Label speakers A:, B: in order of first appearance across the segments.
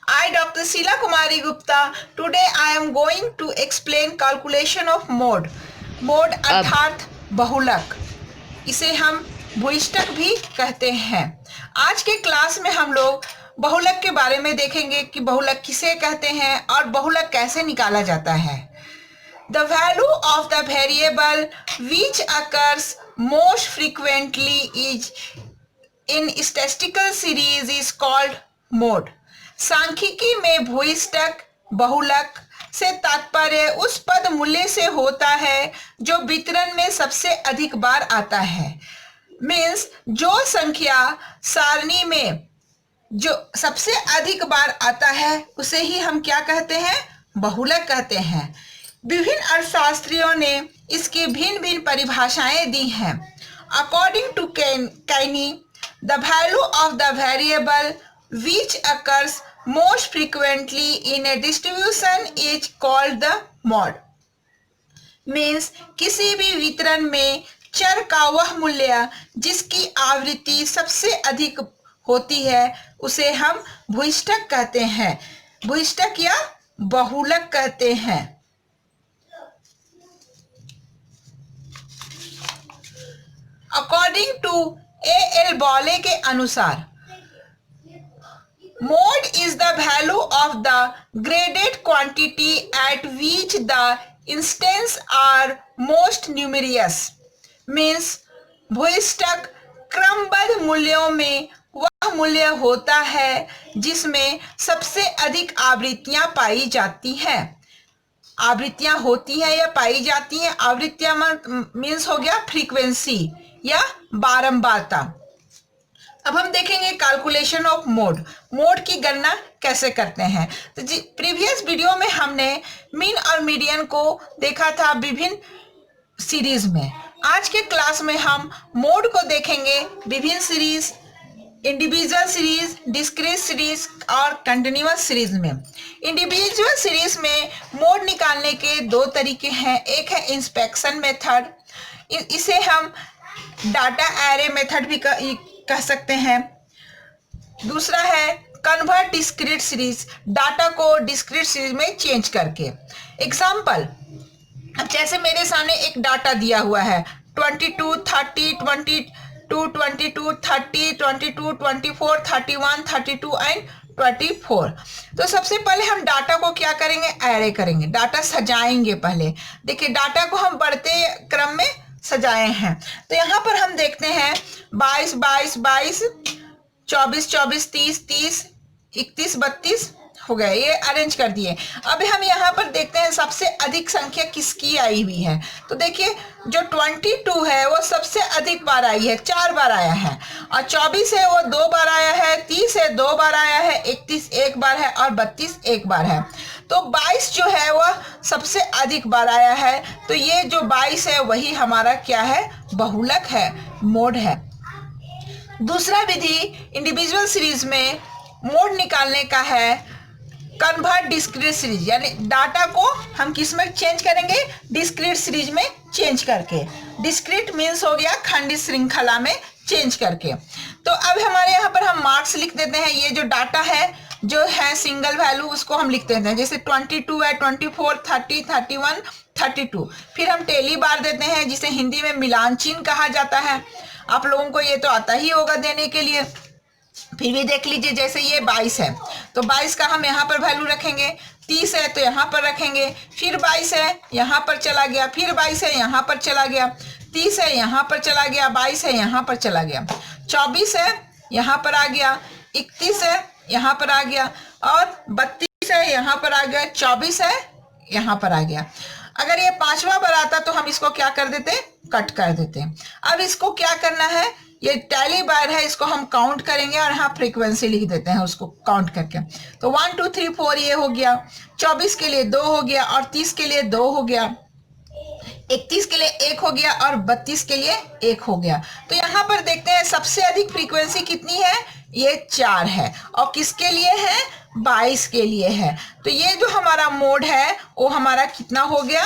A: I, Dr. Sheila Kumari Gupta. Today I am going to explain calculation of mode. Mode अर्थात बहुलक, इसे हम भूयिष्ठक भी कहते हैं। आज के क्लास में हम लोग बहुलक के बारे में देखेंगे कि बहुलक किसे कहते हैं और बहुलक कैसे निकाला जाता है। The value of the variable which occurs most frequently is in statistical series is called mode. सांख्यिकी में भूयिष्ठक बहुलक से तात्पर्य उस पद मूल्य से होता है जो वितरण में सबसे अधिक बार आता है। मीन्स जो संख्या सारणी में जो सबसे अधिक बार आता है उसे ही हम क्या कहते हैं, बहुलक कहते हैं। विभिन्न अर्थशास्त्रियों ने इसकी भिन्न भिन्न परिभाषाएं दी हैं। According to Kenney, the value of the variable which occurs most frequently in a distribution is called the mode. Means किसी भी वितरण में चर का वह मूल्य जिसकी आवृत्ति सबसे अधिक होती है उसे हम भूयिष्ठक कहते हैं, भूयिष्ठक या बहुलक कहते हैं। According to A.L. बॉले के अनुसार mode is the value of the graded quantity at which the instants are most numerous. Means भूयिष्ठक क्रमबद्ध मूल्यों में वह मूल्य होता है जिसमें सबसे अधिक आवृत्तियां पाई जाती हैं। आवृत्तियां होती हैं या पाई जाती हैं। आवृत्तियां मीन्स हो गया फ्रीक्वेंसी या बारंबारता। अब हम देखेंगे कैलकुलेशन ऑफ मोड, मोड की गणना कैसे करते हैं। तो जी प्रीवियस वीडियो में हमने मीन और मीडियन को देखा था विभिन्न सीरीज में। आज के क्लास में हम मोड को देखेंगे विभिन्न series, individual series, discrete series और कंटिन्यूअस सीरीज में। इंडिविजुअल सीरीज में मोड निकालने के दो तरीके हैं। एक है इंस्पेक्शन मेथड, इसे हम डाटा एरे मेथड भी कह सकते हैं। दूसरा है कन्वर्ट डिस्क्रीट सीरीज, डाटा को डिस्क्रीट सीरीज में चेंज करके। एग्जाम्पल, अब जैसे मेरे सामने एक डाटा दिया हुआ है 22, 30, 22, 22, 30, 22, 24, 31, 32 एंड 24। तो सबसे पहले हम डाटा को क्या करेंगे, एरे करेंगे, डाटा सजाएंगे। पहले देखिए डाटा को हम बढ़ते क्रम में सजाए हैं। तो यहाँ पर हम देखते हैं 22, 22, 22, 24, 24, 30, 30, 31, 32 हो गए, ये अरेंज कर दिए। अब हम यहाँ पर देखते हैं सबसे अधिक संख्या किसकी आई हुई है। तो देखिए जो 22 है वो सबसे अधिक बार आई है, 4 बार आया है। और 24 है वो 2 बार आया है, 30 है 2 बार आया है, 31 1 बार है और 32 1 बार है। तो 22 जो है वह सबसे अधिक बार आया है। तो ये जो 22 है वही हमारा क्या है, बहुलक है, मोड है। दूसरा विधि इंडिविजुअल सीरीज में मोड निकालने का है कन्वर्ट डिस्क्रीट सीरीज, यानी डाटा को हम किस में चेंज करेंगे, डिस्क्रीट सीरीज में चेंज करके। डिस्क्रीट मीन्स हो गया खंडित श्रृंखला में चेंज करके। तो अब हमारे यहाँ पर हम मार्क्स लिख देते हैं। ये जो डाटा है जो है सिंगल वैल्यू उसको हम लिख देते हैं, जैसे 22 है, 24, 30, 31, 32। फिर हम टेली बार देते हैं जिसे हिंदी में मिलान चिन्ह कहा जाता है। आप लोगों को ये तो आता ही होगा देने के लिए। फिर भी देख लीजिए, जैसे ये 22 है तो 22 का हम यहाँ पर वैल्यू रखेंगे। 30 है तो यहाँ पर रखेंगे। फिर 22 है यहाँ पर चला गया, फिर 22 है यहाँ पर चला गया, 30 है यहाँ पर चला गया, 22 है यहाँ पर चला गया, 24 है यहाँ पर आ गया, 31 है यहाँ पर आ गया और 32 है यहाँ पर आ गया, 24 है यहाँ पर आ गया। अगर ये 5वां बार आता तो हम इसको क्या कर देते, कट कर देते। अब इसको क्या करना है, ये टैली बार है, इसको हम काउंट करेंगे और यहाँ फ्रीक्वेंसी लिख देते हैं उसको काउंट करके। तो 1 2 3 4 ये हो गया, 24 के लिए 2 हो गया और 30 के लिए 2 हो गया, 31 के लिए 1 हो गया और 32 के लिए 1 हो गया। तो यहाँ पर देखते हैं सबसे अधिक फ्रीक्वेंसी कितनी है, ये 4 है और किसके लिए है, 22 के लिए है। तो ये जो हमारा मोड है वो हमारा कितना हो गया,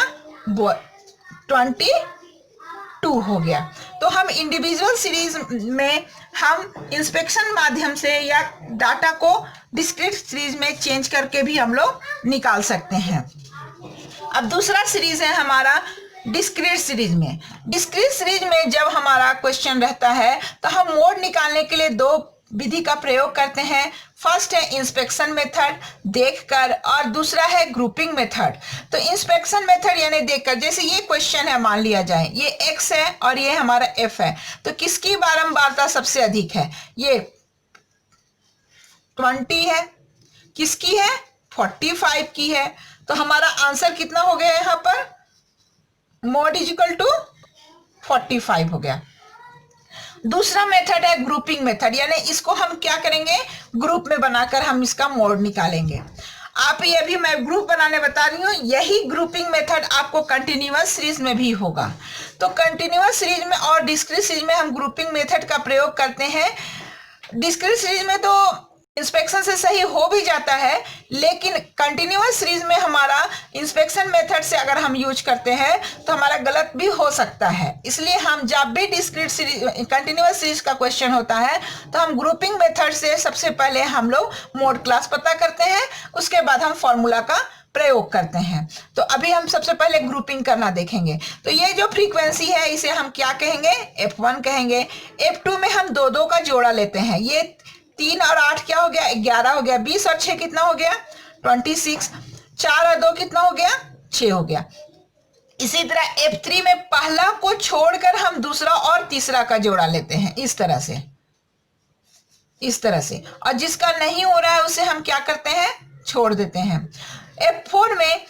A: 2 हो गया। तो हम इंडिविजुअल सीरीज में हम इंस्पेक्शन माध्यम से या डाटा को डिस्क्रीट सीरीज में चेंज करके भी हम लोग निकाल सकते हैं। अब दूसरा सीरीज है हमारा डिस्क्रीट सीरीज में। डिस्क्रीट सीरीज में जब हमारा क्वेश्चन रहता है तो हम मोड निकालने के लिए दो विधि का प्रयोग करते हैं। फर्स्ट है इंस्पेक्शन मेथड देखकर, और दूसरा है ग्रुपिंग मेथड। तो इंस्पेक्शन मेथड यानी देखकर, जैसे ये क्वेश्चन है, मान लिया जाए ये x है और ये हमारा f है, तो किसकी बारंबारता सबसे अधिक है? ये 20 है, किसकी है? 45 की है। तो हमारा आंसर कितना हो गया यहाँ पर? मोड इज इक्वल टू 45 हो गया। दूसरा मेथड है ग्रुपिंग मेथड, यानी इसको हम क्या करेंगे, ग्रुप में बनाकर हम इसका मोड निकालेंगे। आप ये अभी मैं ग्रुप बनाने बता रही हूँ, यही ग्रुपिंग मेथड आपको कंटिन्यूअस सीरीज में भी होगा। तो कंटिन्यूअस सीरीज में और डिस्क्रीट सीरीज में हम ग्रुपिंग मेथड का प्रयोग करते हैं। डिस्क्रीट सीरीज में तो इंस्पेक्शन से सही हो भी जाता है, लेकिन कंटिन्यूअस सीरीज में हमारा इंस्पेक्शन मेथड से अगर हम यूज करते हैं तो हमारा गलत भी हो सकता है। इसलिए हम जब भी डिस्क्रीट सीरीज कंटिन्यूअस सीरीज का क्वेश्चन होता है तो हम ग्रुपिंग मेथड से सबसे पहले हम लोग मोड क्लास पता करते हैं, उसके बाद हम फॉर्मूला का प्रयोग करते हैं। तो अभी हम सबसे पहले ग्रुपिंग करना देखेंगे। तो ये जो फ्रीक्वेंसी है इसे हम क्या कहेंगे? F1 कहेंगे। F2 में हम दो का जोड़ा लेते हैं। ये 3 और 8 क्या हो गया? 11 हो गया। 20 और 6 कितना हो गया? 26। 4 और 2 कितना हो गया? 6 हो गया। इसी तरह F3 में पहला को छोड़कर हम दूसरा और तीसरा का जोड़ा लेते हैं, इस तरह से। और जिसका नहीं हो रहा है उसे हम क्या करते हैं? छोड़ देते हैं। F4 में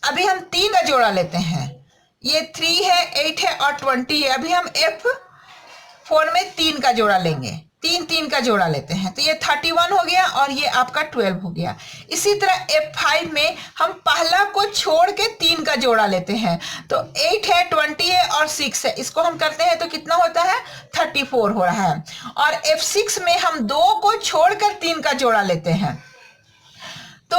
A: अभी हम 3 का जोड़ा लेते हैं। ये 3 है, 8 है और 20 है। अभी हम F4 में 3 का जोड़ा लेंगे, 3 का जोड़ा लेते हैं, तो ये 31 हो गया और ये आपका 12 हो गया। इसी तरह F5 में हम पहला को छोड़ के 3 का जोड़ा लेते हैं, तो 8 है, 20 है और 6 है। इसको हम करते हैं तो कितना होता है? 34 हो रहा है। और F6 में हम 2 को छोड़कर 3 का जोड़ा लेते हैं। तो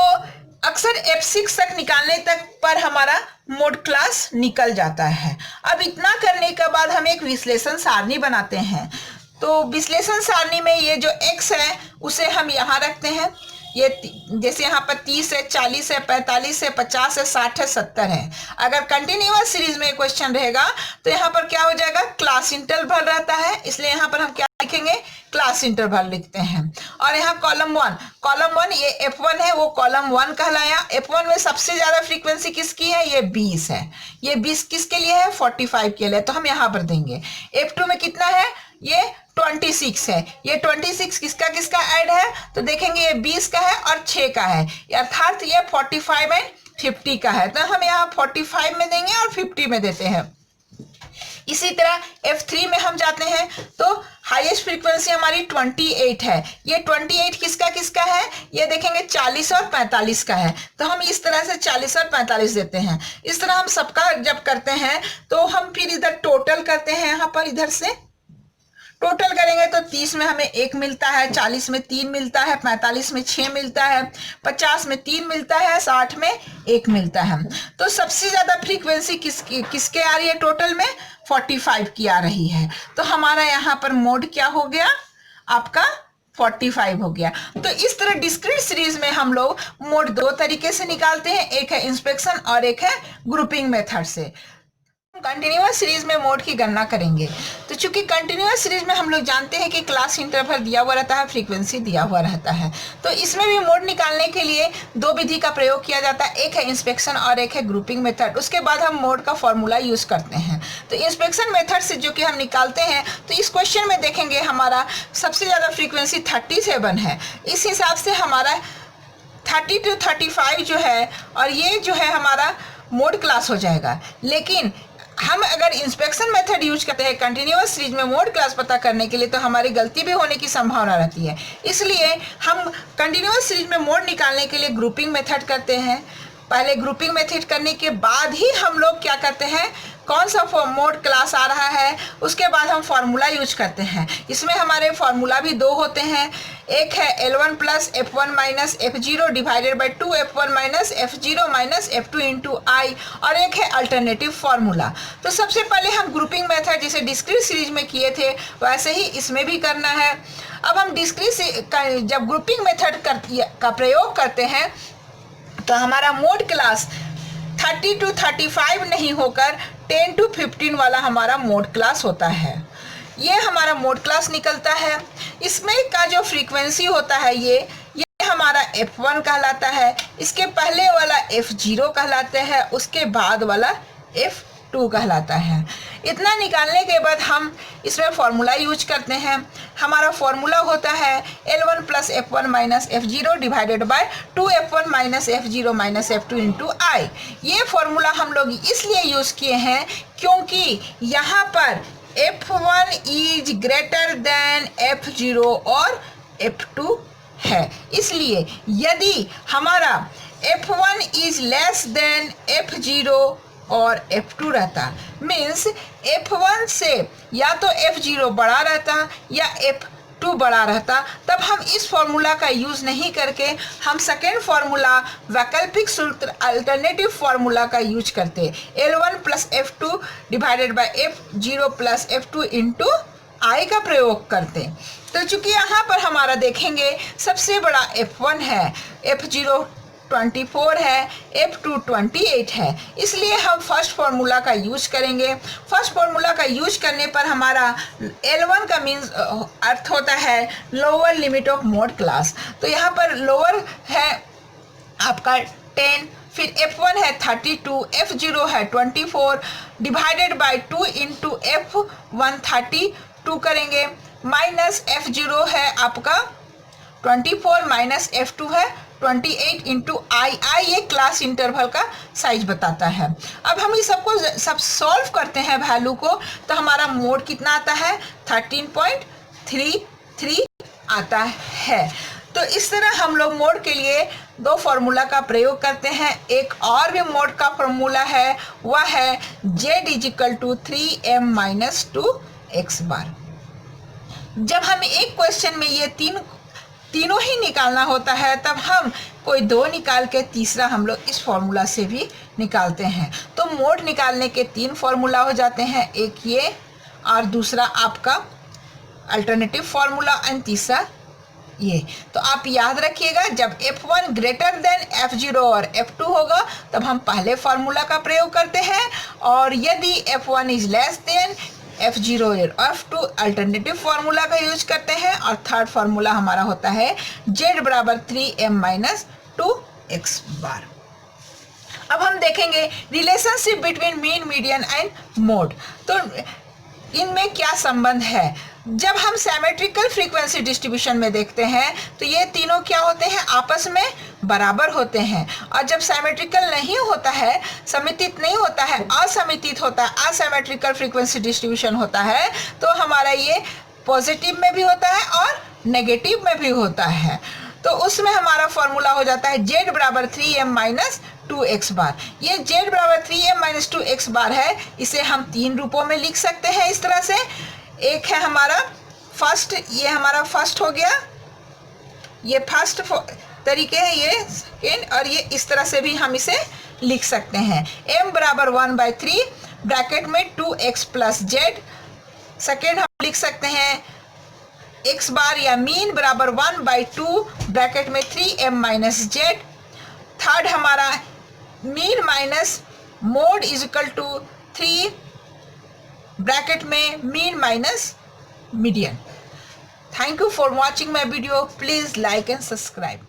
A: अक्सर F6 तक निकालने तक पर हमारा मोड क्लास निकल जाता है। अब इतना करने के बाद हम एक विश्लेषण सारणी बनाते हैं। तो विश्लेषण सारणी में ये जो x है उसे हम यहाँ रखते हैं। ये जैसे यहाँ पर 30 है, 40 है, 45 है, 50 है, 60 है, 70 है। अगर कंटिन्यूअस सीरीज में क्वेश्चन रहेगा तो यहाँ पर क्या हो जाएगा? क्लास इंटरवल रहता है, इसलिए यहाँ पर हम क्या लिखेंगे? क्लास इंटरवल लिखते हैं। और यहाँ कॉलम 1 ये F1 है, वो कॉलम 1 कहलाया। F1 में सबसे ज्यादा फ्रीक्वेंसी किसकी है? ये 20 है। ये 20 किसके लिए है? 45 के लिए, तो हम यहाँ पर देंगे। F2 में कितना है? ये 26 है। ये 26 किसका ऐड है? तो देखेंगे ये 20 का है और 6 का है, अर्थात ये 45 एंड 50 का है। तो हम यहाँ 45 में देंगे और 50 में देते हैं। इसी तरह F3 में हम जाते हैं तो हाईएस्ट फ्रीक्वेंसी हमारी 28 है। ये 28 किसका है? ये देखेंगे 40 और 45 का है, तो हम इस तरह से 40 और 45 देते हैं। इस तरह हम सबका जब करते हैं तो हम फिर इधर टोटल करते हैं। यहाँ पर इधर से टोटल करेंगे तो 30 में हमें 1 मिलता है, 40 में 3 मिलता है, 45 में 6 मिलता है, 50 में 3 मिलता है, 60 में 1 मिलता है। तो सबसे ज्यादा फ्रीक्वेंसी किसके आ रही है? टोटल में 45 की आ रही है। तो हमारा यहाँ पर मोड क्या हो गया? आपका 45 हो गया। तो इस तरह डिस्क्रीट सीरीज में हम लोग मोड 2 तरीके से निकालते हैं, एक है इंस्पेक्शन और एक है ग्रुपिंग मेथड से। कंटिन्यूअस सीरीज में मोड की गणना करेंगे। तो चूंकि कंटिन्यूअस सीरीज में हम लोग जानते हैं कि क्लास इंटरवल दिया हुआ रहता है, फ्रीक्वेंसी दिया हुआ रहता है, तो इसमें भी मोड निकालने के लिए 2 विधि का प्रयोग किया जाता है, एक है इंस्पेक्शन और एक है ग्रुपिंग मेथड। उसके बाद हम मोड का फॉर्मूला यूज करते हैं। तो इंस्पेक्शन मेथड से जो कि हम निकालते हैं, तो इस क्वेश्चन में देखेंगे हमारा सबसे ज्यादा फ्रीक्वेंसी 37 है। इस हिसाब से हमारा 30 to 35 जो है और ये जो है हमारा मोड क्लास हो जाएगा। लेकिन हम अगर इंस्पेक्शन मेथड यूज करते हैं कंटिन्यूअस सीरीज में मोड क्लास पता करने के लिए, तो हमारी गलती भी होने की संभावना रहती है। इसलिए हम कंटिन्यूअस सीरीज में मोड निकालने के लिए ग्रुपिंग मेथड करते हैं। पहले ग्रुपिंग मेथड करने के बाद ही हम लोग क्या करते हैं? कौन सा मोड क्लास आ रहा है, उसके बाद हम फॉर्मूला यूज करते हैं। इसमें हमारे फॉर्मूला भी दो होते हैं, एक है L1 plus F1 minus F0 divided by 2 F1 minus F0 minus F2 into i, और एक है अल्टरनेटिव फार्मूला। तो सबसे पहले हम ग्रुपिंग मेथड जैसे डिस्क्रीट सीरीज में किए थे वैसे ही इसमें भी करना है। अब हम डिस्क्रीट जब ग्रुपिंग मेथड का प्रयोग करते हैं तो हमारा मोड क्लास 30 to 35 नहीं होकर 10 to 15 वाला हमारा मोड क्लास होता है। ये हमारा मोड क्लास निकलता है। इसमें का जो फ्रीक्वेंसी होता है ये हमारा F1 कहलाता है, इसके पहले वाला F0 कहलाते हैं, उसके बाद वाला F2 कहलाता है। इतना निकालने के बाद हम इसमें फॉर्मूला यूज करते हैं। हमारा फॉर्मूला होता है L1 plus F1 minus F0 divided by 2 F1 minus F0 minus F2 into i. ये फॉर्मूला हम लोग इसलिए यूज किए हैं क्योंकि यहाँ पर F1 is greater than F0 और F2 है, इसलिए यदि हमारा F1 is less than F0 और F2 रहता, मीन्स F1 से या तो F0 बड़ा रहता या F2 बड़ा रहता, तब हम इस फॉर्मूला का यूज़ नहीं करके हम सेकेंड फार्मूला वैकल्पिक सूत्र अल्टरनेटिव फार्मूला का यूज करते, L1 plus F2 divided by F0 plus F2 into i का प्रयोग करते। तो चूंकि यहाँ पर हमारा देखेंगे सबसे बड़ा F1 है, F0 24 है, F2 28 है, इसलिए हम फर्स्ट फार्मूला का यूज करेंगे। फर्स्ट फार्मूला का यूज करने पर हमारा L1 का मीन्स अर्थ होता है lower limit of mode class. तो यहाँ पर लोअर है आपका 10, फिर F1 है 32, F0 है 24 डिवाइडेड बाय 2 इंटू F1 32 करेंगे, माइनस F0 है आपका 24 माइनस F2 है 28 इंटू आई। आई ये क्लास इंटरवल का साइज बताता है। अब हम इस सबको सब सॉल्व करते हैं वैल्यू को, तो हमारा मोड कितना आता है 13.33 आता है। तो इस तरह हम लोग मोड के लिए दो फार्मूला का प्रयोग करते हैं। एक और भी मोड का फार्मूला है, वह है Z is equal to 3m minus 2x बार। जब हमें एक क्वेश्चन में ये तीनों ही निकालना होता है तब हम कोई दो निकाल के तीसरा हम लोग इस फॉर्मूला से भी निकालते हैं। तो मोड निकालने के तीन फॉर्मूला हो जाते हैं, एक ये और दूसरा आपका अल्टरनेटिव फार्मूला एंड तीसरा ये। तो आप याद रखिएगा जब F1 ग्रेटर देन F0 और F2 होगा तब हम पहले फार्मूला का प्रयोग करते हैं, और यदि F1 is less than F0 और F2 अल्टरनेटिव फार्मूला का यूज करते हैं, और थर्ड फार्मूला हमारा होता है Z बराबर 3m माइनस 2x बार। अब हम देखेंगे relationship between mean, median and mode. तो इनमें क्या संबंध है। जब हम सिमेट्रिकल फ्रीक्वेंसी डिस्ट्रीब्यूशन में देखते हैं तो ये तीनों क्या होते हैं, आपस में बराबर होते हैं, और जब सिमेट्रिकल नहीं होता है, समितित नहीं होता है, असमितित होता है, असिमेट्रिकल फ्रीक्वेंसी डिस्ट्रीब्यूशन होता है, तो हमारा ये पॉजिटिव में भी होता है और नेगेटिव में भी होता है। तो उसमें हमारा फॉर्मूला हो जाता है Z बराबर 3m माइनस 2x बार। ये Z बराबर 3m माइनस 2x बार है, इसे हम तीन रूपों में लिख सकते हैं इस तरह से। एक है हमारा फर्स्ट, ये हमारा फर्स्ट हो गया, ये फर्स्ट तरीके है, ये सेकेंड, और ये इस तरह से भी हम इसे लिख सकते हैं। m बराबर 1/3 ब्रैकेट में 2x प्लस z। सेकेंड हम लिख सकते हैं x बार या मीन बराबर 1/2 ब्रैकेट में 3m माइनस z। थर्ड हमारा mean minus mode is equal to 3 bracket में mean minus median. Thank you for watching my video. Please like and subscribe.